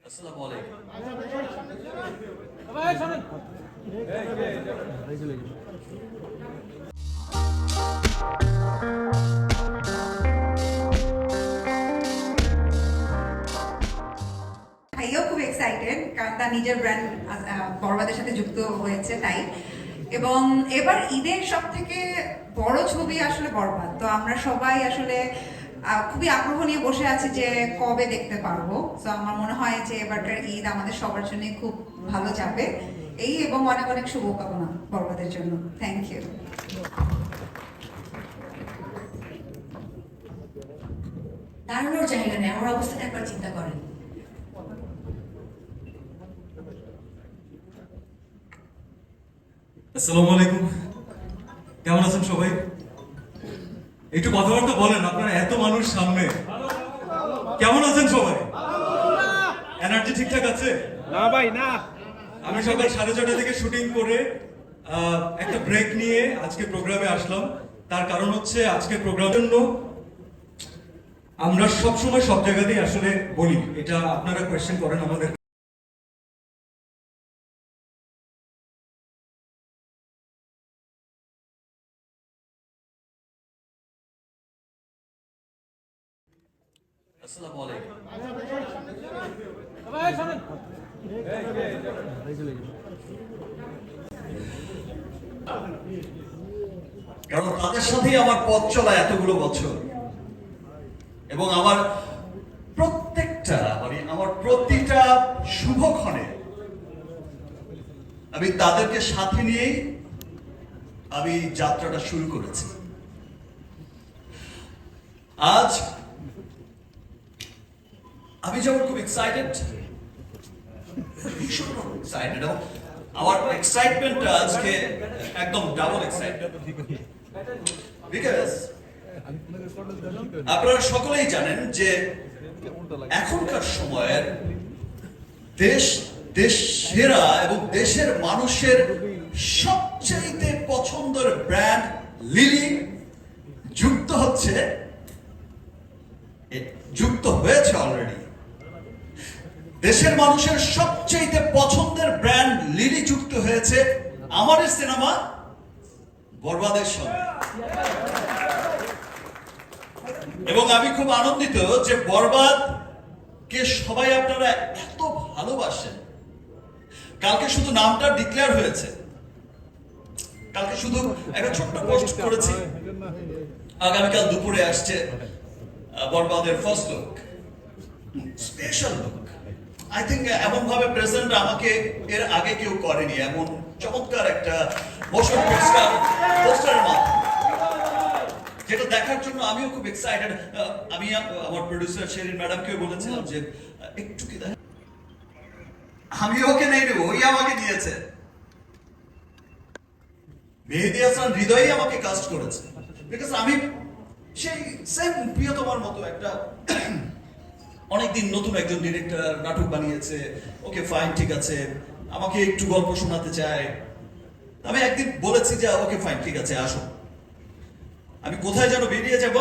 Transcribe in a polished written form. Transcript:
আসসালামু আলাইকুম। ভাইয়াও খুব এক্সাইটেড কারণ তার নিজের ব্র্যান্ড বরবাদের সাথে যুক্ত হয়েছে তাই। এবং এবার ঈদের সব থেকে বড় ছবি আসলে বরবাদ, তো আমরা সবাই আসলে খুবই আগ্রহ নিয়ে বসে আছি যে কবে দেখতে পারবো। তো আমার মনে হয় যে এবারকার ঈদ আমাদের সবার জন্য খুব ভালো যাবে এই, এবং অনেক অনেক শুভকামনা বরবাদের জন্য। Thank you. দাঁড়ানোর জায়গা নেই, আমার অবস্থাটা একবার চিন্তা করেন। আসসালামু আলাইকুম। কেমন আছেন সবাই? একটু কথাবার্তা বলেন, আপনারা এত মানুষ সামনে। কেমন আছেন সবাই? এনার্জি ঠিকঠাক আছে? না ভাই না। আমি সকাল 6:30 থেকে শুটিং করে একটা ব্রেক নিয়ে আজকে প্রোগ্রামে আসলাম। তার কারণ হচ্ছে আজকে প্রোগ্রামের জন্য আমরা সবসময় সব জায়গাতেই আসলে বলি, এটা আপনারা কোয়েশ্চেন করেন আমাদের। আসসালামু আলাইকুম। কারণ তাদের সাথেই আমার পথ চলা এতগুলো বছর, এবং আমার প্রত্যেকটা আমার প্রতিটা শুভক্ষণে আমি তাদেরকে সাথে নিয়েই আমি যাত্রাটা শুরু করেছি। আজ আমি যেমন খুব এক্সাইটেড, ভীষণ এক্সাইটেড, এবং আমার এক্সাইটমেন্টটা আজকে একদম ডাবল এক্সাইটেড, বিকজ আপনারা সকলেই জানেন যে এখনকার সময়ের দেশ সেরা এবং দেশের মানুষের সবচেয়ে পছন্দের ব্র্যান্ড লিলি যুক্ত হয়েছে অলরেডি। দেশের মানুষের সবচেয়ে পছন্দের ব্র্যান্ড লিলি যুক্ত হয়েছে আমার সিনেমা বরবাদের সঙ্গে। এবং আমি খুব আনন্দিত যে বরবাদ কে সবাই আপনারা এত ভালোবাসেন। কালকে শুধু নামটা ডিক্লেয়ার হয়েছে, কালকে শুধু একটা ছোট্ট পোস্ট করেছি, আগামীকাল দুপুরে আসছে বরবাদের first look, special look. I think এমন ভাবে প্রেজেন্ট আমাকে এর আগে কেউ করেনি, এমন চমৎকার একটা মোশন পোস্টারের মাধ্যমে, যেটা দেখার জন্য আমিও খুব এক্সাইটেড। আমি আমার প্রোডিউসার শেরিন ম্যাডামকেও বলেছিলাম যে একটু কি দেখ, আমি ওকে নেই নেব, ওই আমাকে দিয়েছে। মেহেদী হাসান হৃদয়ই আমাকে কাস্ট করেছে, বিকজ আমি সেই সেম প্রিয়তমার মতো একটা অনেকদিন নতুন একজন ডিরেক্টর নাটক বানিয়েছে, ওকে ফাইন ঠিক আছে, আমাকে একটু গল্প শোনাতে চায়। আমি একদিন বলেছি যে ওকে ফাইন ঠিক আছে আসো, আমি কোথায় যেন বেরিয়ে যাবো।